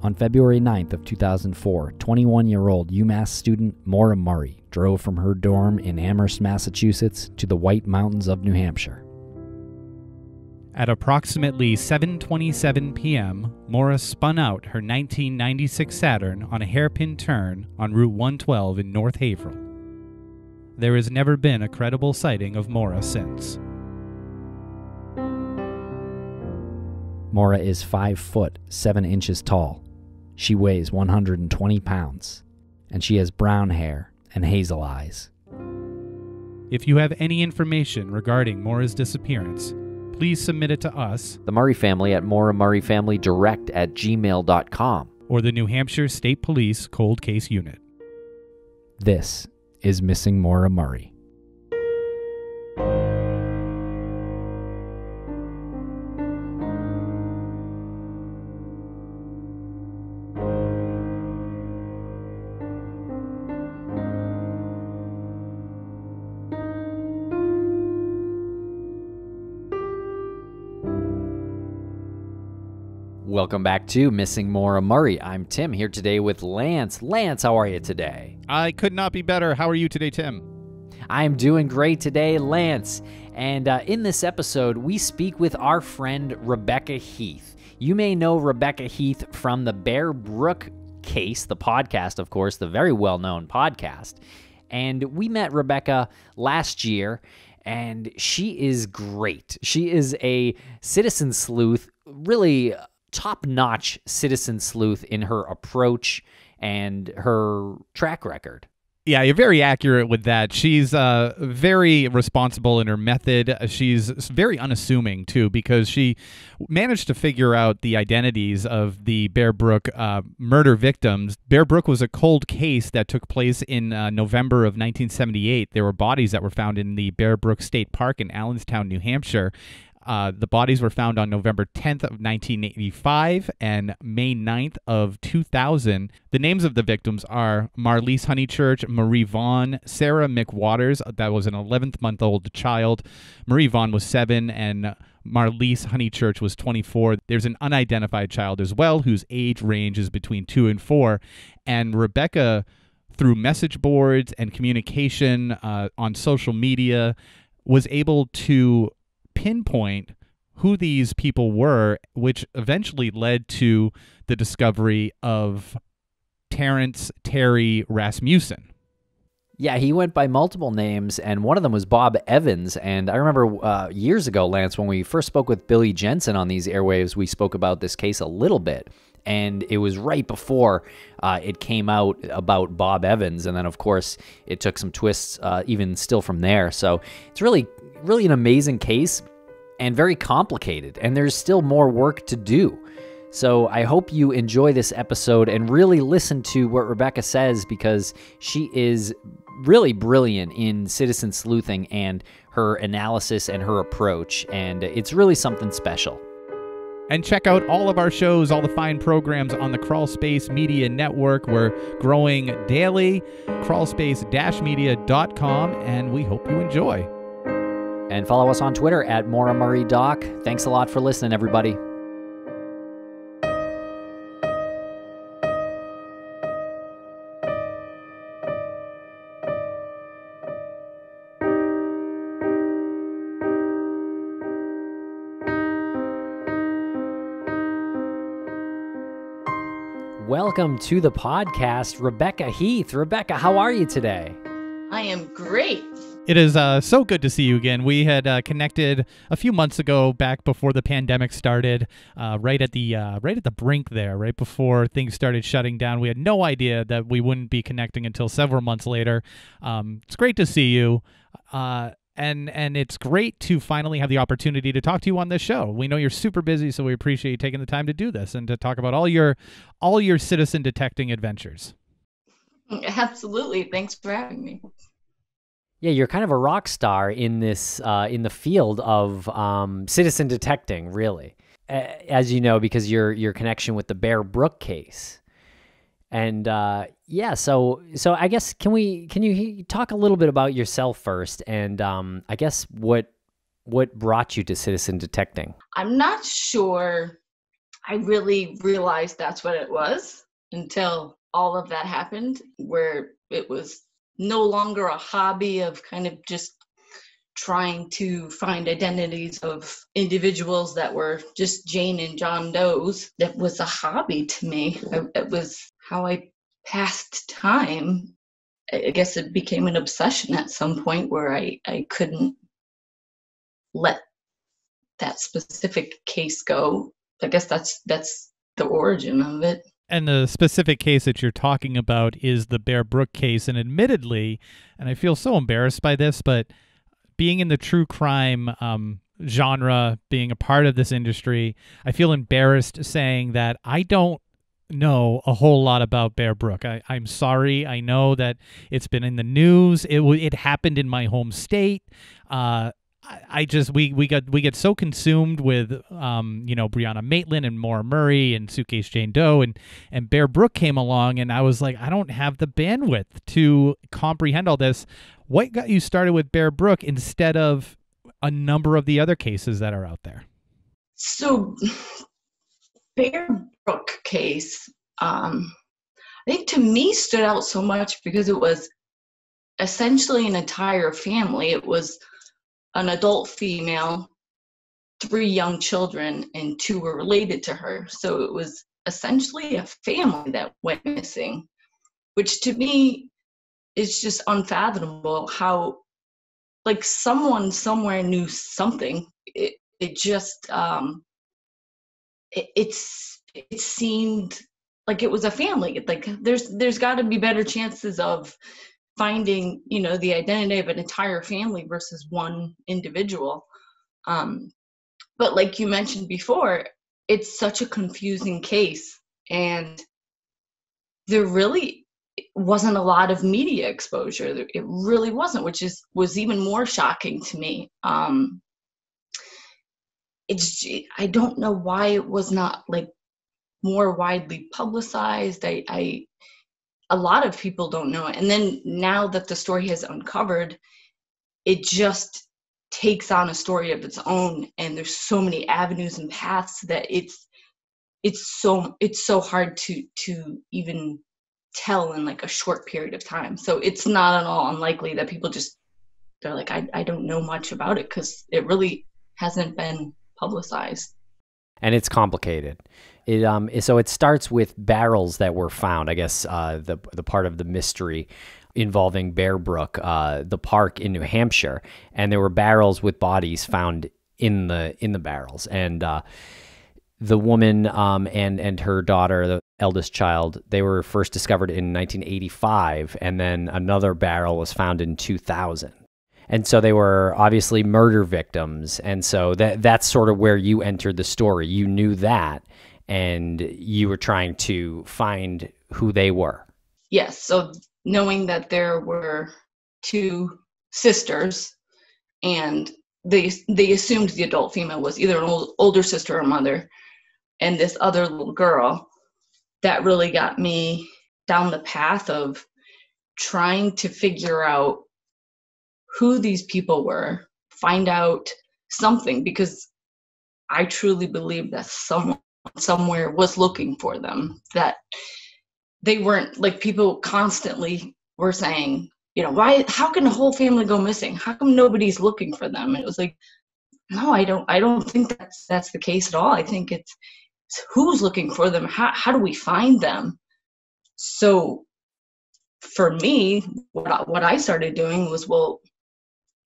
On February 9th of 2004, 21-year-old UMass student Maura Murray drove from her dorm in Amherst, Massachusetts to the White Mountains of New Hampshire. At approximately 7:27 p.m., Maura spun out her 1996 Saturn on a hairpin turn on Route 112 in North Haverhill. There has never been a credible sighting of Maura since. Maura is 5 foot 7 inches tall. She weighs 120 pounds, and she has brown hair and hazel eyes. If you have any information regarding Maura's disappearance, please submit it to us, The Murray family at MauraMurrayFamilyDirect@gmail.com. or the New Hampshire State Police Cold Case Unit. This is Missing Maura Murray. Welcome back to Missing Maura Murray. I'm Tim, here today with Lance. Lance, how are you today? I could not be better. How are you today, Tim? I'm doing great today, Lance. And in this episode, we speak with our friend Rebekah Heath. You may know Rebekah Heath from the Bear Brook case, the podcast, of course, the very well-known podcast. And we met Rebekah last year, and she is great. She is a citizen sleuth, really top-notch citizen sleuth in her approach and her track record. Yeah, you're very accurate with that. She's very responsible in her method. She's very unassuming, too, because she managed to figure out the identities of the Bear Brook murder victims. Bear Brook was a cold case that took place in November of 1978. There were bodies that were found in the Bear Brook State Park in Allentown, New Hampshire. The bodies were found on November 10th of 1985 and May 9th of 2000. The names of the victims are Marlise Honeychurch, Marie Vaughn, Sarah McWaters, that was an 11th-month-old child. Marie Vaughn was 7, and Marlise Honeychurch was 24. There's an unidentified child as well, whose age range is between 2 and 4. And Rebekah, through message boards and communication on social media, was able to pinpoint who these people were, which eventually led to the discovery of Terry Rasmussen. Yeah, he went by multiple names, and one of them was Bob Evans. And I remember years ago, Lance, when we first spoke with Billy Jensen on these airwaves, we spoke about this case a little bit. And it was right before it came out about Bob Evans. And then, of course, it took some twists even still from there. So it's really an amazing case and very complicated. And there's still more work to do. So I hope you enjoy this episode and really listen to what Rebekah says, because she is really brilliant in citizen sleuthing and her analysis and her approach. And it's really something special. And check out all of our shows, all the fine programs on the Crawlspace Media Network. We're growing daily, crawlspace-media.com, and we hope you enjoy. And follow us on Twitter at MauraMurrayDoc. Thanks a lot for listening, everybody. Welcome to the podcast, Rebekah Heath. Rebekah, how are you today? I am great. It is so good to see you again. We had connected a few months ago, back before the pandemic started, right at the brink there, right before things started shutting down. We had no idea that we wouldn't be connecting until several months later. It's great to see you, and it's great to finally have the opportunity to talk to you on this show. We know you're super busy, so we appreciate you taking the time to do this and to talk about all your citizen detecting adventures. Absolutely. Thanks for having me. Yeah, you're kind of a rock star in this in the field of citizen detecting, really, as you know, because your connection with the Bear Brook case, and so I guess can you talk a little bit about yourself first, and I guess what brought you to citizen detecting? I'm not sure. I really realized that's what it was until all of that happened, where it was no longer a hobby of kind of just trying to find identities of individuals that were just Jane and John Does. That was a hobby to me. It was how I passed time. I guess it became an obsession at some point where I couldn't let that specific case go. I guess that's the origin of it. And the specific case that you're talking about is the Bear Brook case. And admittedly, and I feel so embarrassed by this, but being in the true crime genre, being a part of this industry, I feel embarrassed saying that I don't know a whole lot about Bear Brook. I'm sorry. I know that it's been in the news. It happened in my home state. I just we get so consumed with Brianna Maitland and Maura Murray and Suitcase Jane Doe and Bear Brook came along, and I was like, I don't have the bandwidth to comprehend all this. What got you started with Bear Brook instead of a number of the other cases that are out there? So Bear Brook case, I think to me stood out so much because it was essentially an entire family. It was an adult female, 3 young children, and 2 were related to her. So it was essentially a family that went missing, which to me is just unfathomable how, like, someone somewhere knew something. It just, it seemed like it was a family. Like there's got to be better chances of finding, the identity of an entire family versus one individual. But like you mentioned before, it's such a confusing case, and there really wasn't a lot of media exposure. It really wasn't, which was even more shocking to me. I don't know why it was not like more widely publicized. A lot of people don't know it. And then now that the story has uncovered, it just takes on a story of its own. And there's so many avenues and paths that it's so hard to even tell in like a short period of time. So it's not at all unlikely that people they're like, I don't know much about it because it really hasn't been publicized. And it's complicated. So it starts with barrels that were found. I guess the part of the mystery involving Bear Brook, the park in New Hampshire, and there were barrels with bodies found in the barrels. And the woman and her daughter, the eldest child, they were first discovered in 1985, and then another barrel was found in 2000. And so they were obviously murder victims. And so that's sort of where you entered the story. You knew that, and you were trying to find who they were. Yes. So knowing that there were 2 sisters, and they assumed the adult female was either an older sister or mother, and this other little girl, that really got me down the path of trying to figure out who these people were, find out something, because I truly believe that someone somewhere was looking for them, that they weren't, like, people constantly were saying, how can a whole family go missing? How come nobody's looking for them? And it was like, no, I don't think that's the case at all. I think it's who's looking for them. How do we find them? So for me, what I started doing was,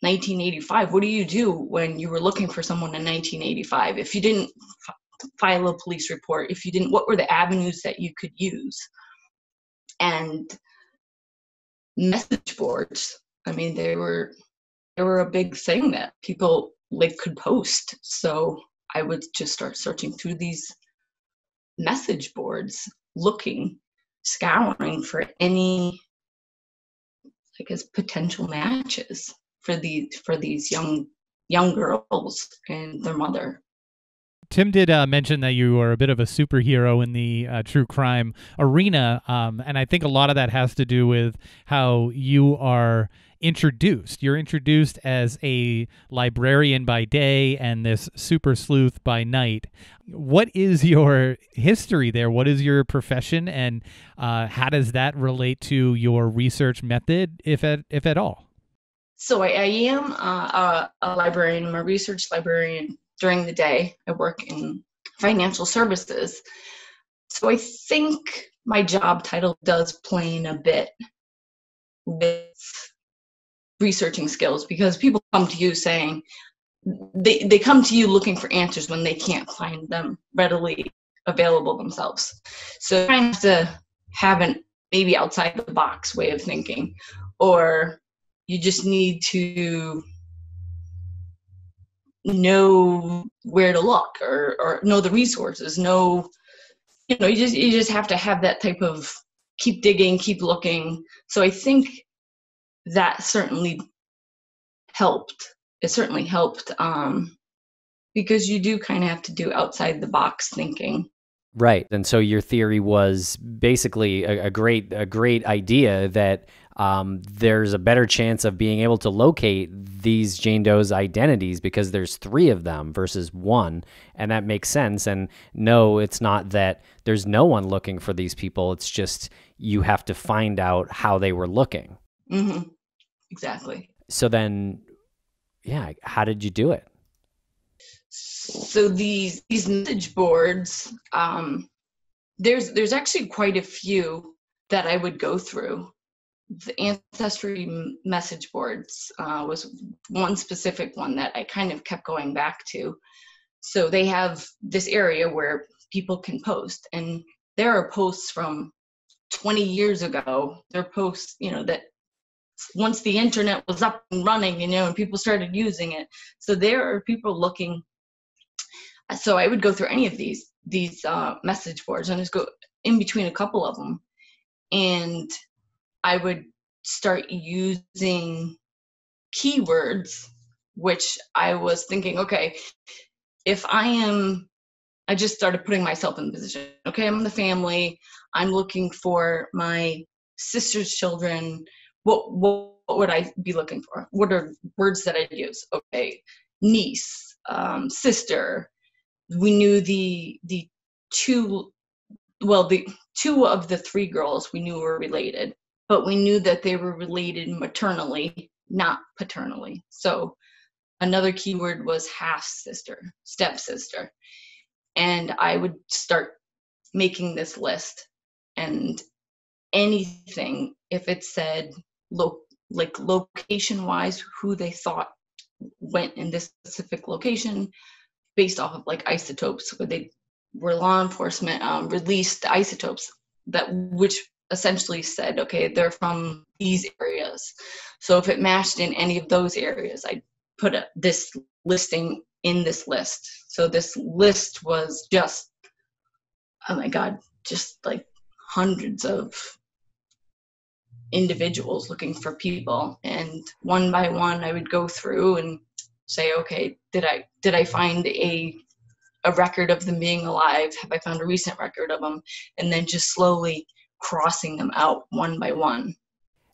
1985, what do you do when you were looking for someone in 1985? If you didn't file a police report, what were the avenues that you could use? And message boards, I mean, they were a big thing that people could post. So I would just start searching through these message boards, scouring for any, I guess, potential matches for these young girls and their mother. Tim did mention that you are a bit of a superhero in the true crime arena, and I think a lot of that has to do with how you are introduced. You're introduced as a librarian by day and this super sleuth by night. What is your history there? What is your profession, and how does that relate to your research method, if at all? So I am a librarian. I'm a research librarian during the day. I work in financial services. So I think my job title does play in a bit with researching skills, because people come to you saying, they come to you looking for answers when they can't find them readily available themselves. So you kind of have to have an maybe outside the box way of thinking, or you just need to know where to look, or know the resources, you just have to have that type of keep digging, keep looking. So I think that certainly helped. It certainly helped, because you do kind of have to do outside the box thinking. Right. And so your theory was basically a great idea that there's a better chance of being able to locate these Jane Doe's identities because there's 3 of them versus 1. And that makes sense. And no, it's not that there's no one looking for these people. It's just you have to find out how they were looking. Mm-hmm. Exactly. So then, yeah, how did you do it? So these message boards, there's actually quite a few that I would go through. The Ancestry message boards was one specific one that I kind of kept going back to. So they have this area where people can post, and there are posts from 20 years ago. There are posts, that once the internet was up and running, and people started using it. So there are people looking. So I would go through any of these message boards and just go in between a couple of them, and I would start using keywords, which I was thinking, okay, if I just started putting myself in the position. Okay, I'm in the family. I'm looking for my sister's children. What would I be looking for? What are words that I'd use? Okay, niece, sister. We knew the two of the 3 girls we knew were related, but we knew that they were related maternally, not paternally. So another keyword was half sister, stepsister. And I would start making this list, and anything, if it said location wise, who they thought went in this specific location based off of isotopes, where they were law enforcement released isotopes which essentially said, okay, they're from these areas. So if it matched in any of those areas, I'd put this listing in this list. So this list was just, oh my God, just hundreds of individuals looking for people. And one by one, I would go through and say, okay, did I find a record of them being alive? Have I found a recent record of them? And then just slowly crossing them out one by one.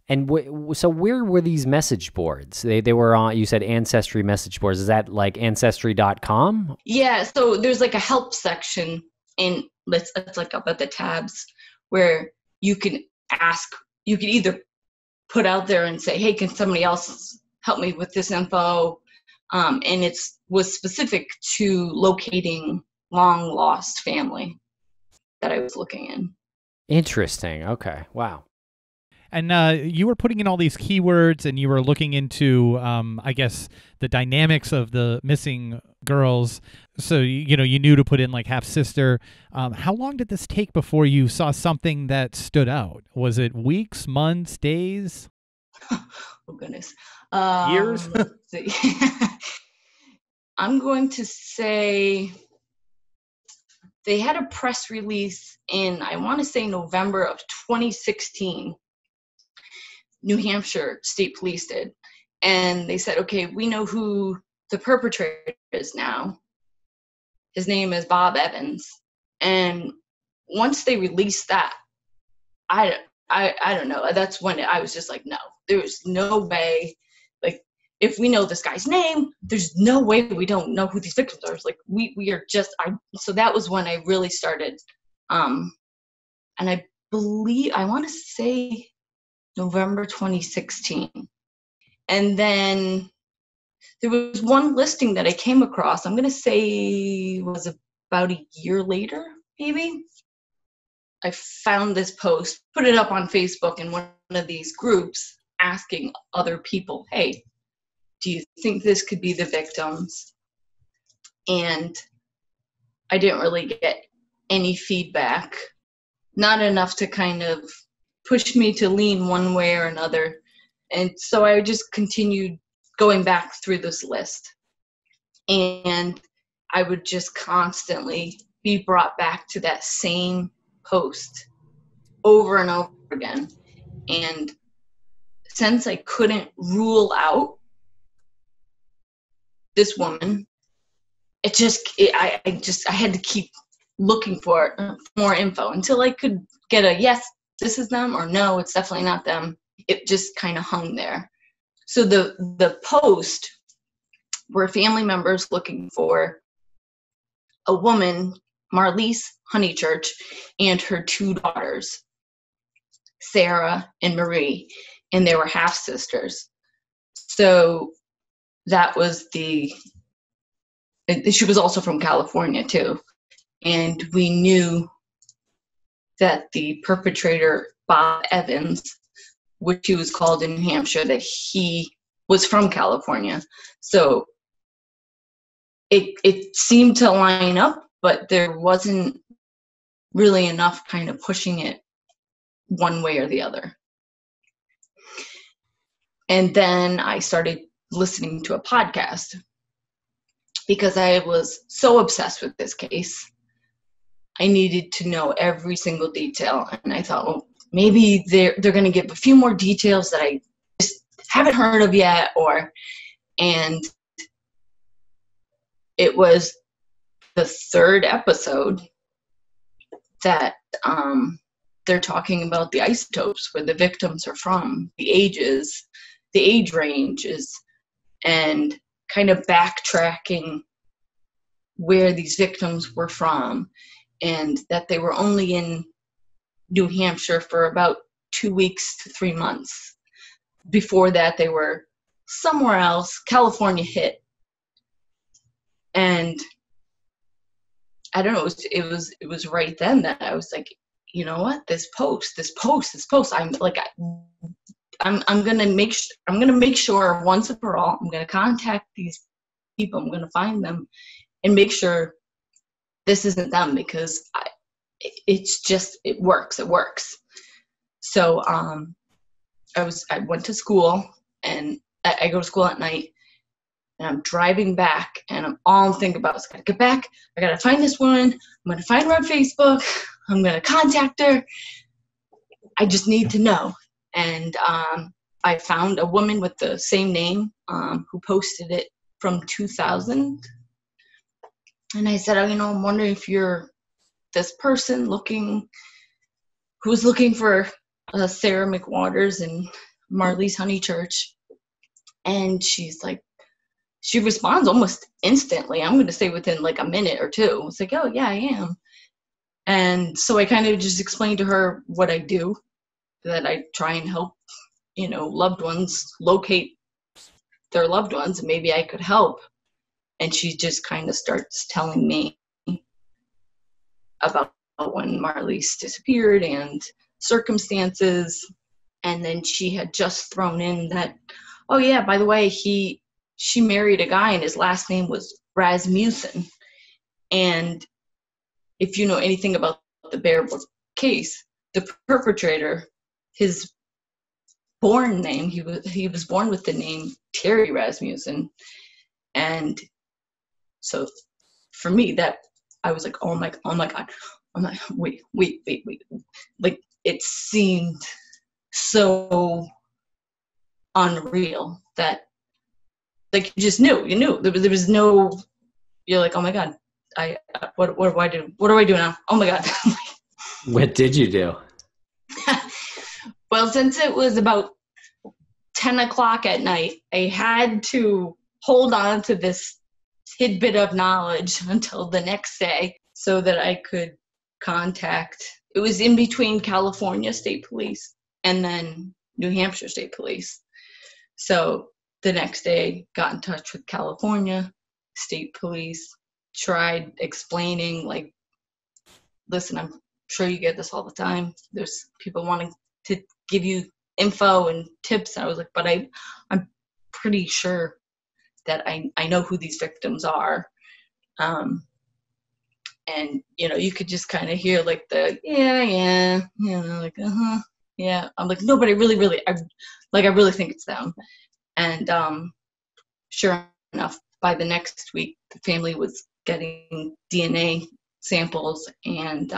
And so where were these message boards? They were on, you said Ancestry message boards. Is that like Ancestry.com? Yeah, so there's a help section, and it's up at the tabs where you can either put out there and say, hey, can somebody else help me with this info? And it was specific to locating long lost family that I was looking in. Interesting. Okay. Wow. And you were putting in all these keywords, and you were looking into, I guess, the dynamics of the missing girls. So, you knew to put in half sister. How long did this take before you saw something that stood out? Was it weeks, months, days? Oh, goodness. Years? Let's see. I'm going to say they had a press release in, I want to say, November of 2016. New Hampshire State Police did. And they said, okay, we know who the perpetrator is now. his name is Bob Evans. And once they released that, I don't know. That's when I was just like, no, there's no way. Like, if we know this guy's name, there's no way we don't know who these victims are. It's like, we are just, so that was when I really started. And I believe, I want to say November 2016. And then there was one listing that I came across, I'm going to say was about a year later, maybe. I found this post, put it up on Facebook in one of these groups, asking other people, hey, do you think this could be the victims? And I didn't really get any feedback, not enough to kind of push me to lean one way or another. And so I just continued going back through this list. And I would just constantly be brought back to that same post over and over again. And since I couldn't rule out this woman, I had to keep looking for more info until I could get a yes, this is them, or no, it's definitely not them. It just kind of hung there. So the post were family members looking for a woman, Marlise Honeychurch, and her two daughters, Sarah and Marie, and they were half sisters. So that was she was also from California too. And we knew that the perpetrator, Bob Evans, which he was called in New Hampshire, that he was from California. So it seemed to line up, but there wasn't really enough kind of pushing it one way or the other. And then I started listening to a podcast because I was so obsessed with this case. I needed to know every single detail. And I thought, well, maybe they're going to give a few more details that I just haven't heard of yet. And it was the third episode that they're talking about the isotopes, where the victims are from, the ages, the age ranges, and kind of backtracking where these victims were from, and that they were only in New Hampshire for about 2 weeks to 3 months. Before that, they were somewhere else. California hit. And I don't know, it was right then that I was like, you know what, this post, I'm like, I'm gonna make sure once and for all, I'm gonna contact these people, I'm gonna find them and make sure this isn't them, because it works. So I went to school, and I go to school at night, and I'm driving back, and all I'm thinking about is, I gotta get back, I gotta find this woman, I'm gonna find her on Facebook, I'm gonna contact her, I just need to know. And I found a woman with the same name who posted it from 2000. And I said, I'm wondering if you're this person who's looking for Sarah McWaters and Marlise Honeychurch. And she's like, she responds almost instantly. I'm going to say within like a minute or two. It's like, oh yeah, I am. And so I kind of just explained to her what I do, that I try and help, loved ones locate their loved ones, and maybe I could help. And she just kind of starts telling me about when Marlise disappeared and circumstances. And then she had just thrown in that, oh yeah, by the way, she married a guy and his last name was Rasmussen. And if you know anything about the Bear Brook case, the perpetrator, his born name, he was born with the name Terry Rasmussen. And so for me, that I was like, oh my God, I'm like, wait. Like, it seemed so unreal that, like, you just knew, there was no, you're like, oh my God, what do I do? What do I do now? Oh my God. What did you do? Well, since it was about 10 o'clock at night, I had to hold on to this tidbit of knowledge until the next day so that I could contact. It was in between California State Police and then New Hampshire State Police. So the next day, got in touch with California State Police, tried explaining, like, listen, I'm sure you get this all the time. There's people wanting to give you info and tips. And I was like, but I'm pretty sure that I know who these victims are. And, you know, you could just kind of hear like the, yeah, you know, like, yeah. I'm like, no, but I really think it's them. And sure enough, by the next week, the family was getting DNA samples, and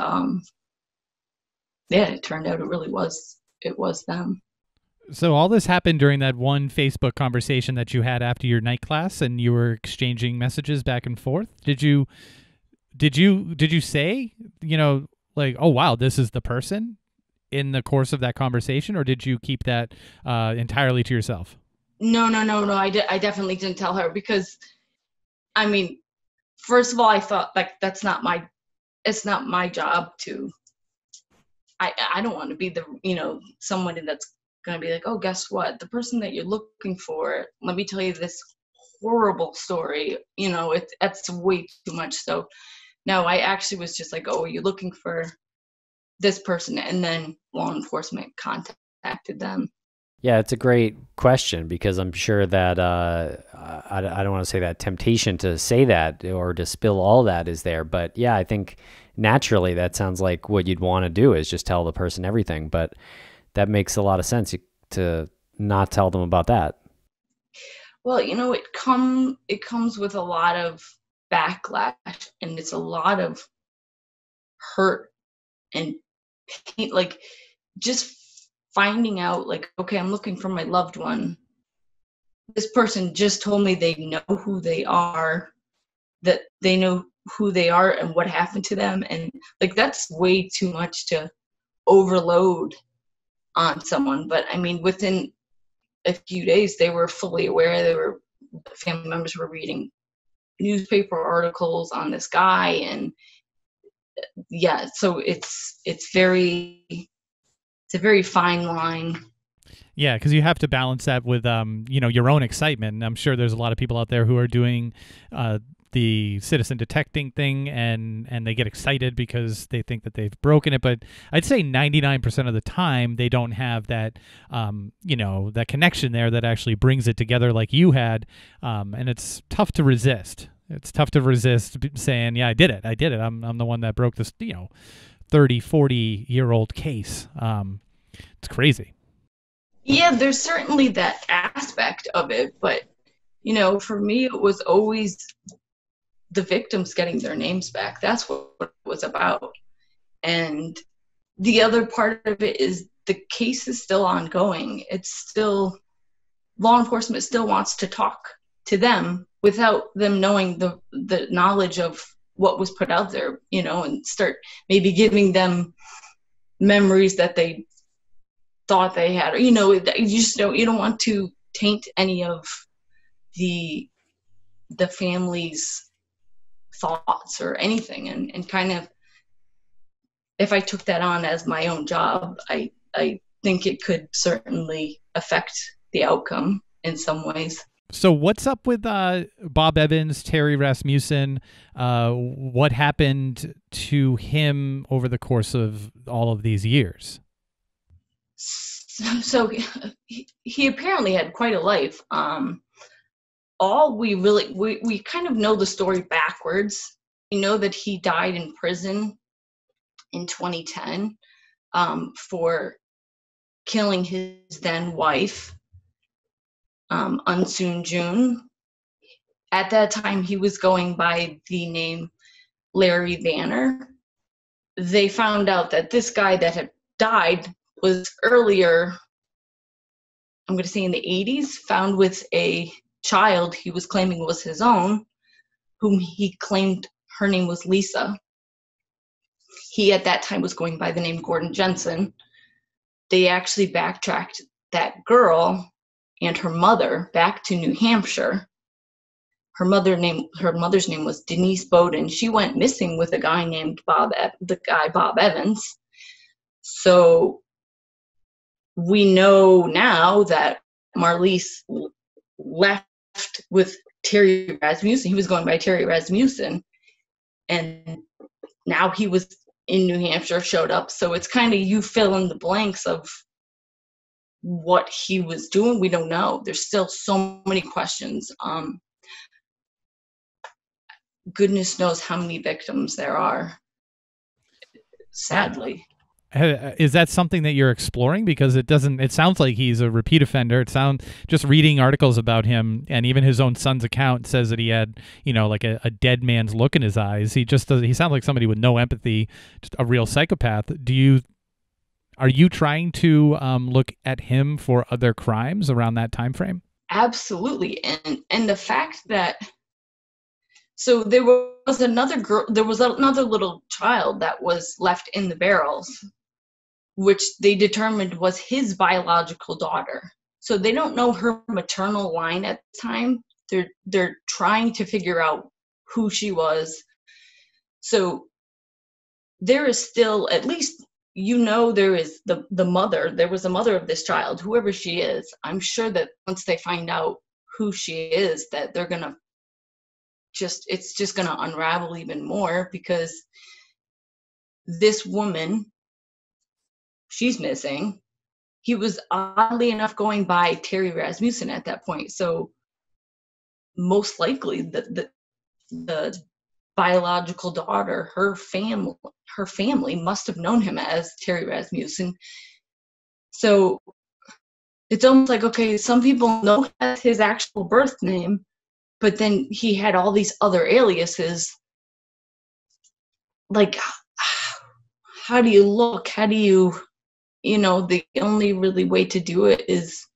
yeah, it turned out it was them. So all this happened during that one Facebook conversation that you had after your night class, and you were exchanging messages back and forth. Did you say, you know, like, oh wow, this is the person in the course of that conversation, or did you keep that entirely to yourself? No. I definitely didn't tell her, because, I mean, first of all, I thought, like, it's not my job to. I don't want to be the, you know, someone that's going to be like, oh, guess what? The person that you're looking for, let me tell you this horrible story. You know, that's way too much. So, no, I actually was just like, oh, are you looking for this person? And then law enforcement contacted them. Yeah, it's a great question, because I'm sure that I don't want to say that temptation to say that or to spill all that is there. But yeah, I think naturally that sounds like what you'd want to do is just tell the person everything. But that makes a lot of sense to not tell them about that. Well, you know, it comes with a lot of backlash, and it's a lot of hurt and pain, like just finding out, like, okay, I'm looking for my loved one. This person just told me they know who they are, that they know who they are and what happened to them. And like, that's way too much to overload on someone. But I mean, within a few days, they were fully aware. Family members were reading newspaper articles on this guy. And yeah, so it's a very fine line. Yeah, because you have to balance that with, you know, your own excitement. I'm sure there's a lot of people out there who are doing the citizen detecting thing, and they get excited because they think that they've broken it. But I'd say 99% of the time they don't have that, you know, that connection there that actually brings it together like you had, and it's tough to resist. It's tough to resist saying, yeah, I did it. I'm the one that broke this, you know, 30, 40-year-old case. It's crazy. Yeah, there's certainly that aspect of it, but, you know, for me, it was always the victims getting their names back. That's what it was about. And the other part of it is the case is still ongoing. It's still, law enforcement still wants to talk to them without them knowing the knowledge of what was put out there, you know, and start maybe giving them memories that they thought they had, or, you know, you just you don't want to taint any of the family's thoughts or anything. And kind of, if I took that on as my own job, I think it could certainly affect the outcome in some ways. So what's up with Bob Evans, Terry Rasmussen? What happened to him over the course of all of these years? So he apparently had quite a life. All we kind of know the story backwards. We know that he died in prison in 2010 for killing his then wife, Unsoon June. At that time, he was going by the name Larry Vanner. They found out that this guy that had died was earlier, I'm going to say in the 80s, found with a child he was claiming was his own, whom he claimed her name was Lisa. He at that time was going by the name Gordon Jensen. They actually backtracked that girl and her mother back to New Hampshire. Her mother's name was Denise Bowden. She went missing with a guy named Bob Evans. So we know now that Marlise left with Terry Rasmussen. He was going by Terry Rasmussen, and now he was in New Hampshire, showed up. So it's kind of you fill in the blanks of what he was doing. We don't know. There's still so many questions. Goodness knows how many victims there are, sadly. Is that something that you're exploring? Because it sounds like he's a repeat offender. Just reading articles about him, and even his own son's account says that he had, like a dead man's look in his eyes. He sounds like somebody with no empathy, just a real psychopath. Are you trying to look at him for other crimes around that time frame? Absolutely. And the fact that, so there was another little child that was left in the barrels, which they determined was his biological daughter. So they don't know her maternal line at the time. They're trying to figure out who she was. So there is still, at least, there is the mother. There was a mother of this child, whoever she is. I'm sure that once they find out who she is, that they're going to it's just going to unravel even more, because this woman, she's missing. He was oddly enough going by Terry Rasmussen at that point. So most likely the biological daughter, her family must have known him as Terry Rasmussen. So it's almost like, okay, some people know his actual birth name, but then he had all these other aliases. Like, how do you look? How do you, the only really way to do it is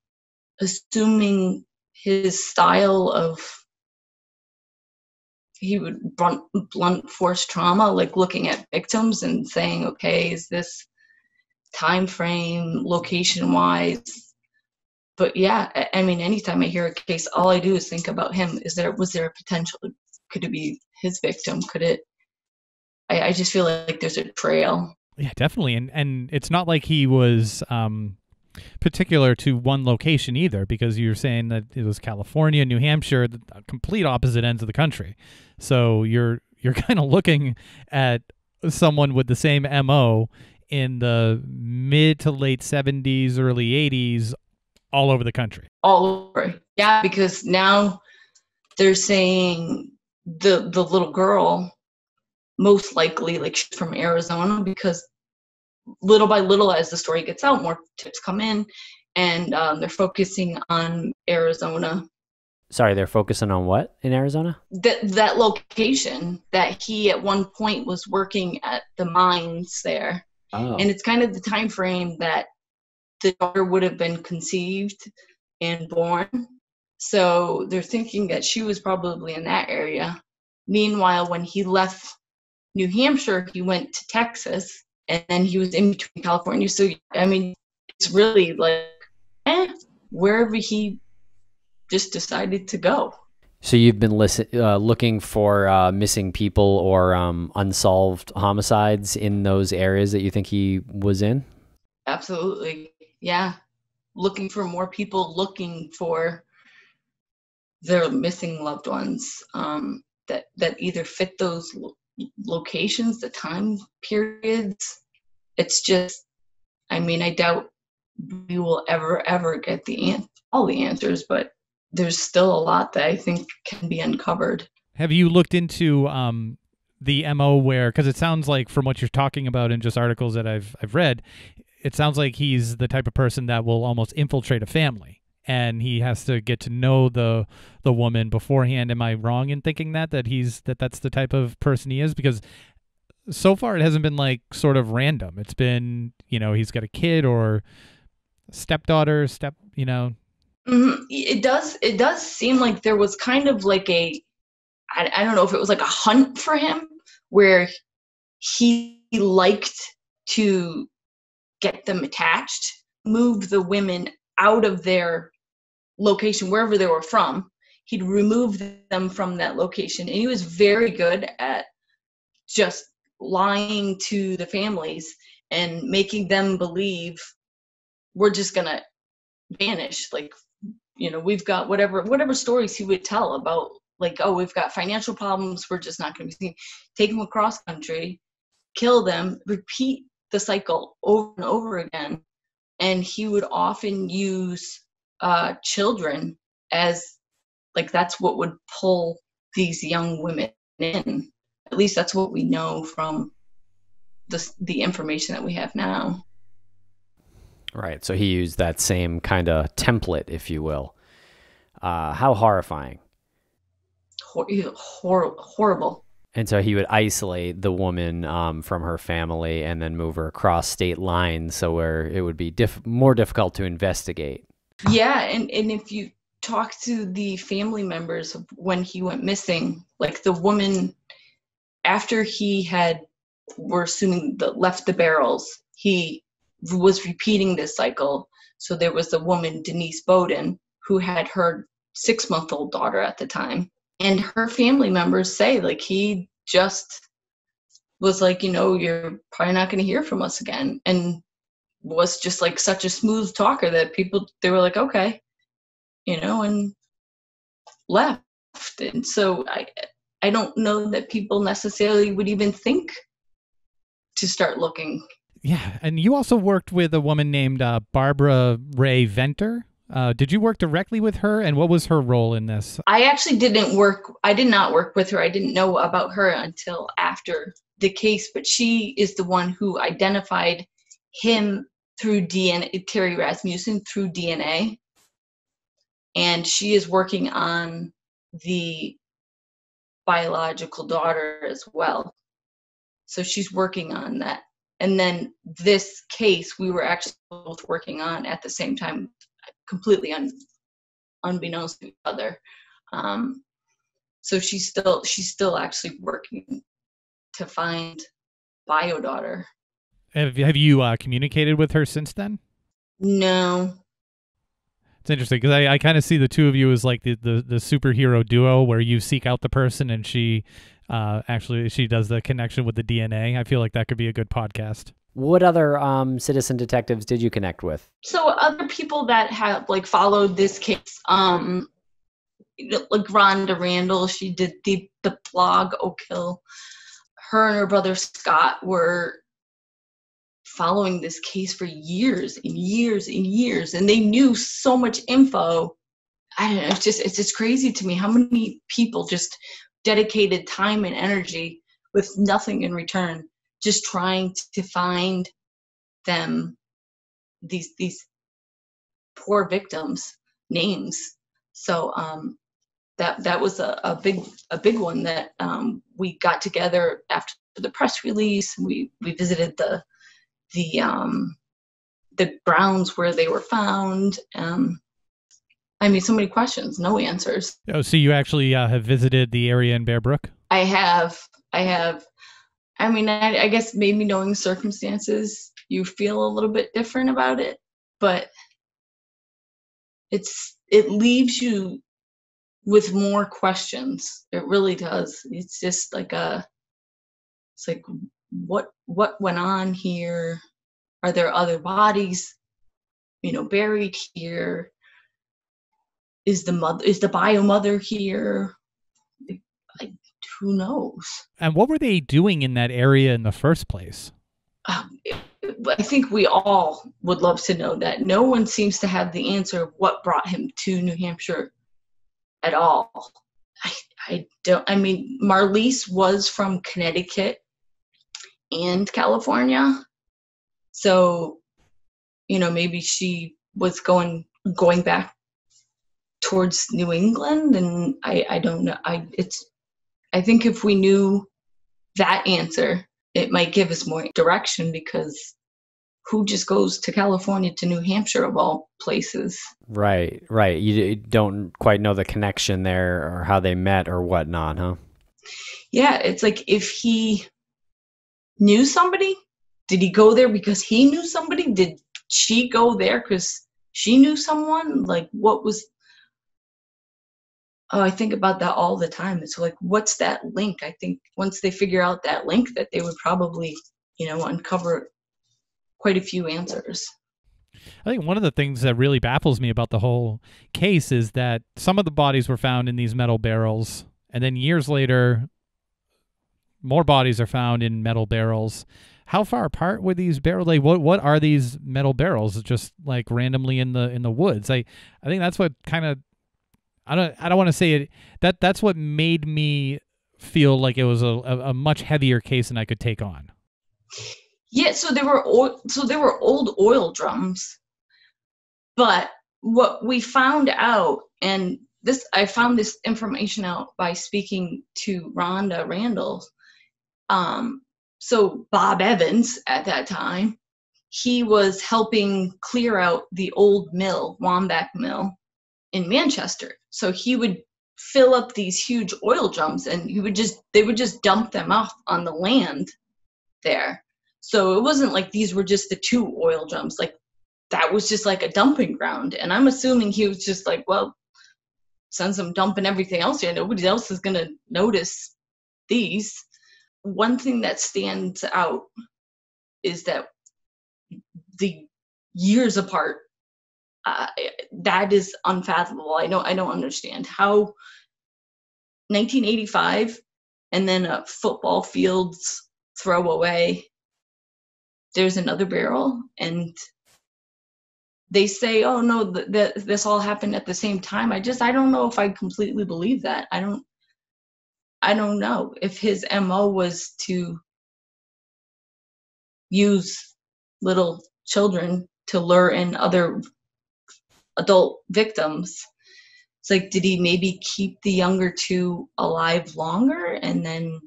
assuming his style of, he would blunt force trauma, like looking at victims and saying, okay, is this time frame, location wise? But yeah, I mean, anytime I hear a case, all I do is think about him. Was there a potential? Could it be his victim? Could it? I just feel like there's a trail. Yeah, definitely. And it's not like he was particular to one location either, because you're saying that it was California, New Hampshire, the complete opposite ends of the country. So you're kind of looking at someone with the same MO in the mid to late 70s, early 80s, all over the country. All over. Yeah, because now they're saying the little girl, most likely, like, she's from Arizona, because little by little, as the story gets out, more tips come in, and they're focusing on Arizona. Sorry, they're focusing on what in Arizona? That location that he at one point was working at the mines there. Oh. And it's kind of the time frame that the daughter would have been conceived and born. So they're thinking that she was probably in that area. Meanwhile, when he left New Hampshire, he went to Texas, and then he was in between California. So, I mean, it's really like, wherever he just decided to go. So you've been looking for missing people or unsolved homicides in those areas that you think he was in? Absolutely. Yeah. Looking for more people looking for their missing loved ones that either fit those locations, the time periods. It's just, I mean, I doubt we will ever get all the answers, but there's still a lot that I think can be uncovered. Have you looked into the MO where, because it sounds like from what you're talking about in just articles that I've read, it sounds like he's the type of person that will almost infiltrate a family, and he has to get to know the woman beforehand. Am I wrong in thinking that's the type of person he is? Because so far it hasn't been like sort of random. It's been, he's got a kid or stepdaughter, Mm-hmm. It does seem like there was kind of like a I don't know if it was like a hunt for him where he liked to get them attached, move the women out of their location, wherever they were from. He'd remove them from that location. And he was very good at just lying to the families and making them believe we're just going to vanish. Like, we've got whatever stories he would tell about, like, oh, we've got financial problems, we're just not going to be seen. Take them across country, kill them, repeat the cycle over and over again. And he would often use children as, like, that's what would pull these young women in. At least that's what we know from the information that we have now. Right. So he used that same kind of template, if you will. How horrifying. Horrible. And so he would isolate the woman from her family and then move her across state lines, so where it would be more difficult to investigate. Yeah, and if you talk to the family members of when he went missing, like the woman, after he we're assuming, left the barrels, he was repeating this cycle. So there was the woman, Denise Bowden, who had her 6-month-old daughter at the time. And her family members say, like, he just was like, you're probably not going to hear from us again. And was just like such a smooth talker that they were like, okay, and left. And so I don't know that people necessarily would even think to start looking. Yeah. And you also worked with a woman named Barbara Ray Venter. Did you work directly with her, and what was her role in this? I actually did not work with her. I didn't know about her until after the case, but she is the one who identified him through DNA, Terry Rasmussen, through DNA. And she is working on the biological daughter as well. So she's working on that. And then this case, we were actually both working on at the same time, completely unbeknownst to each other. So she's still actually working to find bio daughter. Have you communicated with her since then? No. It's interesting because I kind of see the two of you as like the superhero duo where you seek out the person and she does the connection with the DNA. I feel like that could be a good podcast. What other citizen detectives did you connect with? So other people that have like followed this case, like Rhonda Randall, she did the blog Oak Hill. Her and her brother Scott were following this case for years and years and years, and they knew so much info. I don't know, it's just crazy to me how many people just dedicated time and energy with nothing in return, just trying to find them, these poor victims' names. So that was a big one that we got together after the press release. We visited the grounds where they were found. I mean, so many questions, no answers. Oh, so you actually have visited the area in Bear Brook? I have. I mean, I guess maybe knowing circumstances, you feel a little bit different about it, but it leaves you with more questions. It really does. It's just like what went on here? Are there other bodies, buried here? Is the bio mother here? Who knows? And what were they doing in that area in the first place? I think we all would love to know that. No one seems to have the answer of what brought him to New Hampshire at all. I don't. I mean, Marlise was from Connecticut and California, so maybe she was going back towards New England, and I don't know. I think if we knew that answer, it might give us more direction, because who just goes to California to New Hampshire of all places? Right. You don't quite know the connection there or how they met or whatnot, huh? Yeah, it's like if he knew somebody, did he go there because he knew somebody? Did she go there because she knew someone? Like, what was... Oh, I think about that all the time. It's like, what's that link? I think once they figure out that link, that they would probably, uncover quite a few answers. I think one of the things that really baffles me about the whole case is that some of the bodies were found in these metal barrels, and then years later, more bodies are found in metal barrels. How far apart were these barrels? Like, what are these metal barrels? Just like randomly in the woods. I think that's what kind of... I don't want to say it. That's what made me feel like it was a much heavier case than I could take on. Yeah, so there were old oil drums, but what we found out, and I found this information out by speaking to Rhonda Randall. So Bob Evans at that time, he was helping clear out the old mill, Wambach Mill, in Manchester. So he would fill up these huge oil drums, and they would just dump them off on the land there. So it wasn't like these were just the 2 oil drums. Like, that was just like a dumping ground. And I'm assuming he was just like, well, since I'm dumping everything else here, nobody else is going to notice these. One thing that stands out is that the years apart, that is unfathomable. I don't understand how 1985 and then a football field's throw away, there's another barrel, and they say, oh no, this all happened at the same time. I don't know if I completely believe that. I don't know if his MO was to use little children to lure in other adult victims. It's like, did he maybe keep the younger 2 alive longer and then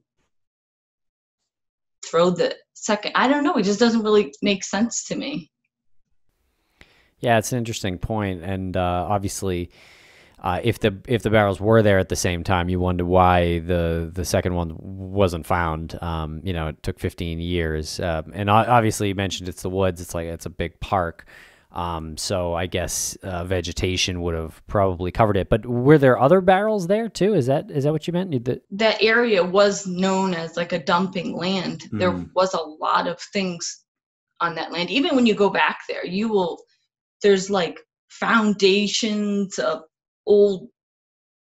throw the second? I don't know. It just doesn't really make sense to me. Yeah, it's an interesting point, and obviously, if the barrels were there at the same time, you wonder why the second one wasn't found. It took 15 years, and obviously you mentioned it's the woods. It's like it's a big park, so I guess vegetation would have probably covered it. But were there other barrels there too? Is that what you meant? That area was known as like a dumping land. Mm. There was a lot of things on that land. Even when you go back there, there's like foundations of old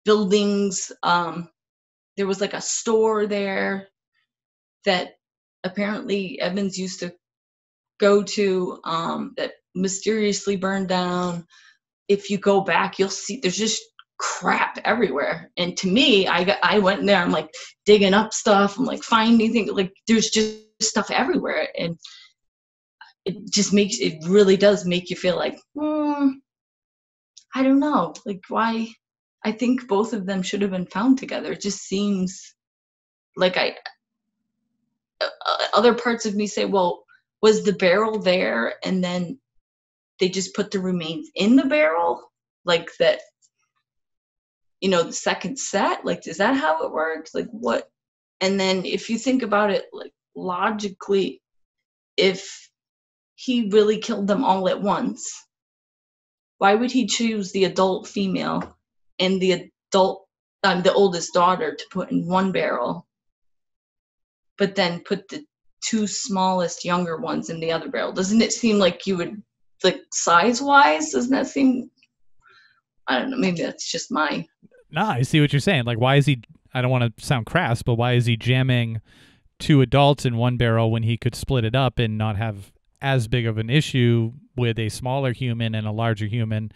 buildings. There was like a store there that apparently Evans used to go to, that mysteriously burned down. If you go back, you'll see there's just crap everywhere. And to me, I went in there, I'm like digging up stuff, I'm like finding things, like there's just stuff everywhere. And it really does make you feel like, I don't know, like why. I think both of them should have been found together. It just seems like other parts of me say, well, was the barrel there and then they just put the remains in the barrel? Like that, the second set? Like, is that how it works? Like what? And then if you think about it, like logically, if he really killed them all at once, why would he choose the adult female and the oldest daughter to put in one barrel, but then put the 2 smallest younger ones in the other barrel? Doesn't it seem like you would, like size-wise, doesn't that seem, I don't know, maybe that's just my... No, I see what you're saying. Like, why is he, I don't want to sound crass, but why is he jamming 2 adults in one barrel when he could split it up and not have as big of an issue with a smaller human and a larger human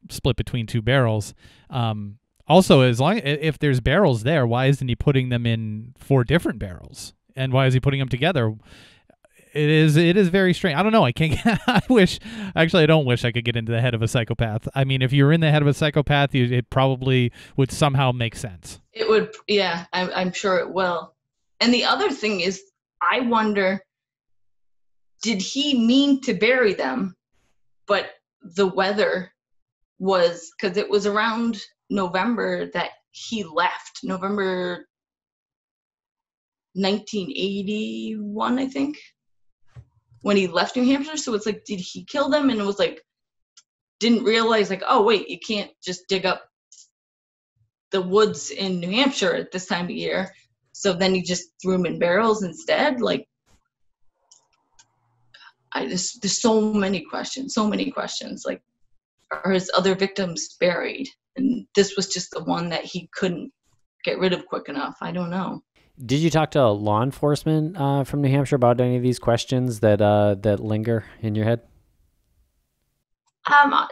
split between 2 barrels? Also, if there's barrels there, why isn't he putting them in 4 different barrels? And why is he putting them together? It is very strange. I don't know. I can't. I don't wish I could get into the head of a psychopath. I mean, if you're in the head of a psychopath, it probably would somehow make sense. It would. Yeah, I'm sure it will. And the other thing is, I wonder did he mean to bury them? But the weather was, because it was around November that he left, November 1981, I think, when he left New Hampshire. So it's like, did he kill them? And it was like, didn't realize, like, oh, wait, you can't just dig up the woods in New Hampshire at this time of year. So then he just threw them in barrels instead. Like, there's so many questions. Like, are his other victims buried? And this was just the one that he couldn't get rid of quick enough. I don't know. Did you talk to law enforcement from New Hampshire about any of these questions that linger in your head?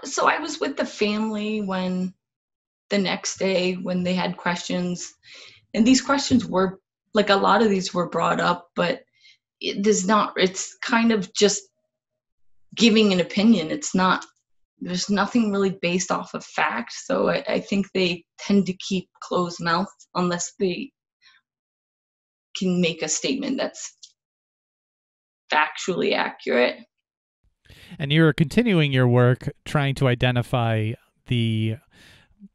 So I was with the family when the next day when they had questions, and these questions were, like, a lot of these were brought up, but it's kind of just giving an opinion. There's nothing really based off of fact. So I think they tend to keep closed mouth unless they can make a statement that's factually accurate. And you're continuing your work trying to identify the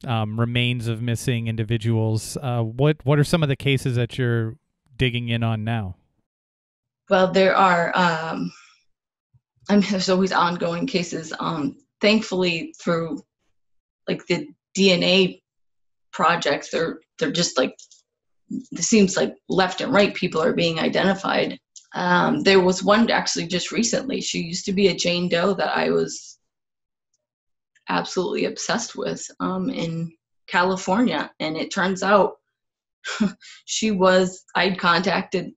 remains of missing individuals. What are some of the cases that you're digging in on now? Well, there are, there's always ongoing cases. Thankfully, through, like, the DNA projects, they're just, like, it seems like left and right people are being identified. There was one actually just recently. She used to be a Jane Doe that I was absolutely obsessed with in California. And it turns out I'd contacted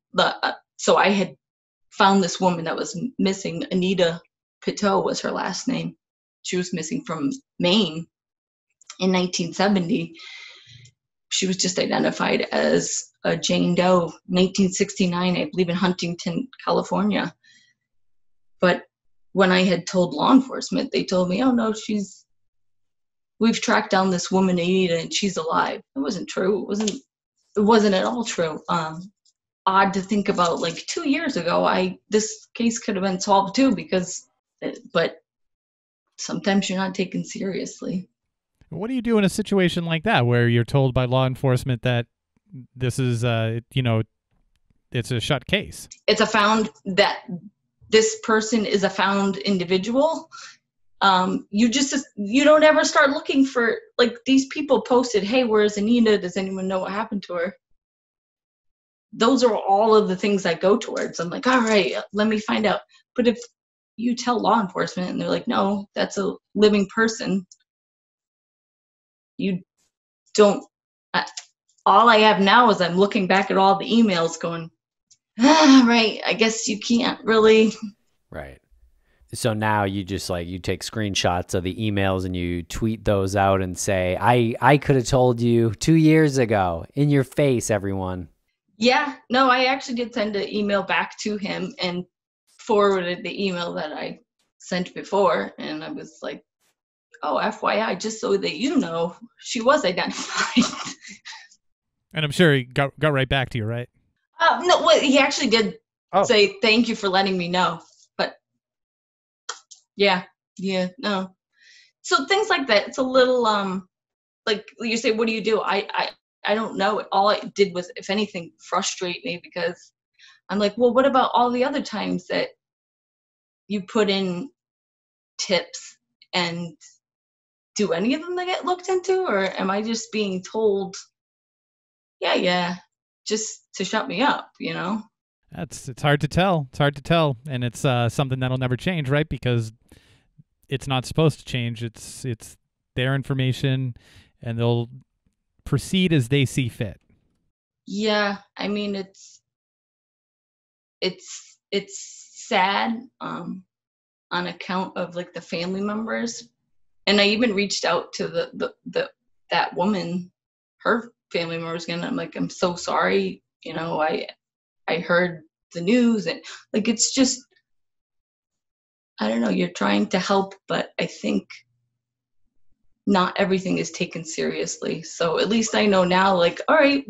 so I had found this woman that was missing. Anita Pitot was her last name. She was missing from Maine in 1970. She was just identified as a Jane Doe, 1969, I believe, in Huntington, California. But when I had told law enforcement, they told me, oh, no, we've tracked down this woman, Anita, and she's alive. It wasn't true. It wasn't at all true. Odd to think about, like, 2 years ago, this case could have been solved too, but sometimes you're not taken seriously. What do you do in a situation like that where you're told by law enforcement that this is, it's a shut case? It's that this person is a found individual. You don't ever start looking for, like, these people posted, hey, where's Anita? Does anyone know what happened to her? Those are all of the things I go towards. I'm like, all right, let me find out. But if you tell law enforcement and they're like, no, that's a living person, you don't. All I have now is I'm looking back at all the emails going, right, I guess you can't really. Right. So now you just, like, you take screenshots of the emails and you tweet those out and say, I could have told you 2 years ago, in your face, everyone. Yeah, no, I actually did send an email back to him and forwarded the email that I sent before. And I was like, oh, FYI, just so that you know, she was identified. And I'm sure he got right back to you, right? No, well, he actually did say, thank you for letting me know. But yeah, no. So things like that. It's a little, like you say, what do you do? I don't know. All I did was, if anything, frustrate me, because I'm like, well, what about all the other times that you put in tips, and do any of them get looked into? Or am I just being told, yeah, just to shut me up, It's hard to tell. It's hard to tell. And it's something that'll never change, right? Because it's not supposed to change. It's their information, and they'll proceed as they see fit. Yeah, I mean, it's sad on account of, like, the family members. And I even reached out to that woman, her family members again. I'm like, I'm so sorry. I heard the news, and, like, it's just, I don't know, you're trying to help, but I think not everything is taken seriously. So at least I know now, like, all right,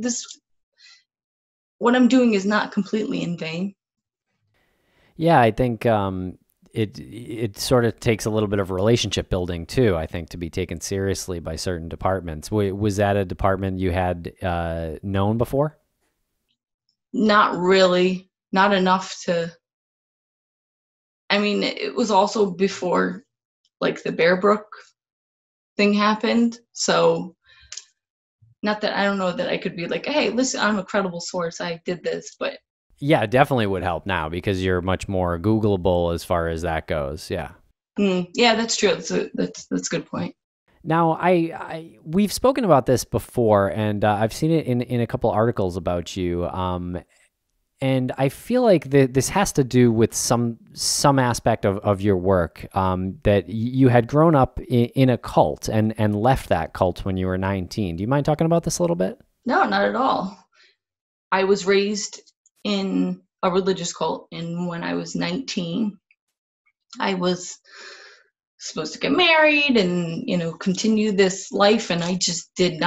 what I'm doing is not completely in vain. Yeah, I think it sort of takes a little bit of relationship building too, I think, to be taken seriously by certain departments. Was that a department you had known before? Not really, not enough to. I mean, it was also before like the Bear Brook thing happened, so not that I don't know that I could be like, hey, listen, I'm a credible source, I did this, but Yeah, it definitely would help now because you're much more Googleable as far as that goes. Yeah. yeah, that's true. That's a good point. Now, we've spoken about this before, and I've seen it in a couple articles about you. And I feel like this has to do with some aspect of your work, that you had grown up in a cult and left that cult when you were 19. Do you mind talking about this a little bit? No, not at all. I was raised in a religious cult, and when I was 19, I was supposed to get married and, continue this life, and I didn't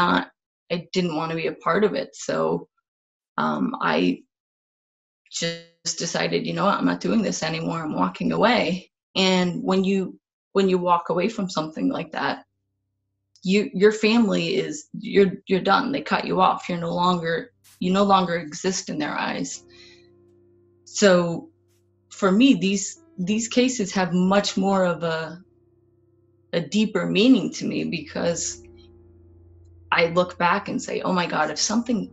want to be a part of it. So I just decided, what, I'm not doing this anymore. I'm walking away. And when you walk away from something like that, your family you're done. They cut you off. You no longer exist in their eyes. So for me, these cases have much more of a deeper meaning to me, because I look back and say, oh my God, if something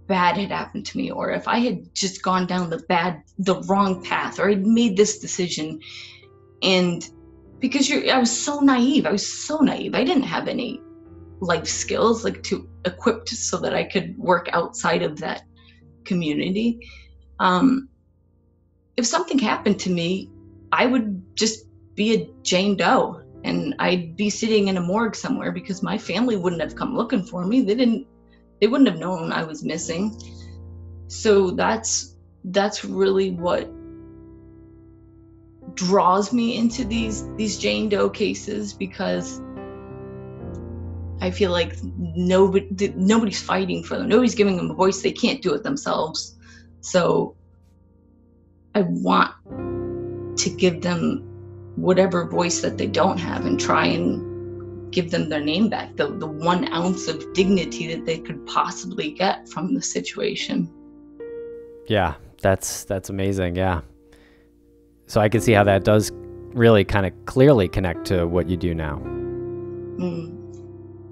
bad had happened to me, or if I had just gone down the wrong path, or I'd made this decision, and because I was so naive. I didn't have any life skills equipped so that I could work outside of that community. If something happened to me, I would just be a Jane Doe, and I'd be sitting in a morgue somewhere because my family wouldn't have come looking for me. They wouldn't have known I was missing. So that's really what draws me into these Jane Doe cases, because I feel like nobody's fighting for them. Nobody's giving them a voice. They can't do it themselves. So I want to give them whatever voice that they don't have, and try and give them their name back, the 1 ounce of dignity that they could possibly get from the situation. Yeah, that's amazing. Yeah. So I can see how that does really kind of clearly connect to what you do now.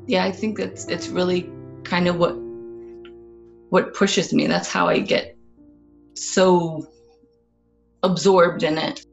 Yeah, I think it's really kind of what pushes me. That's how I get so absorbed in it.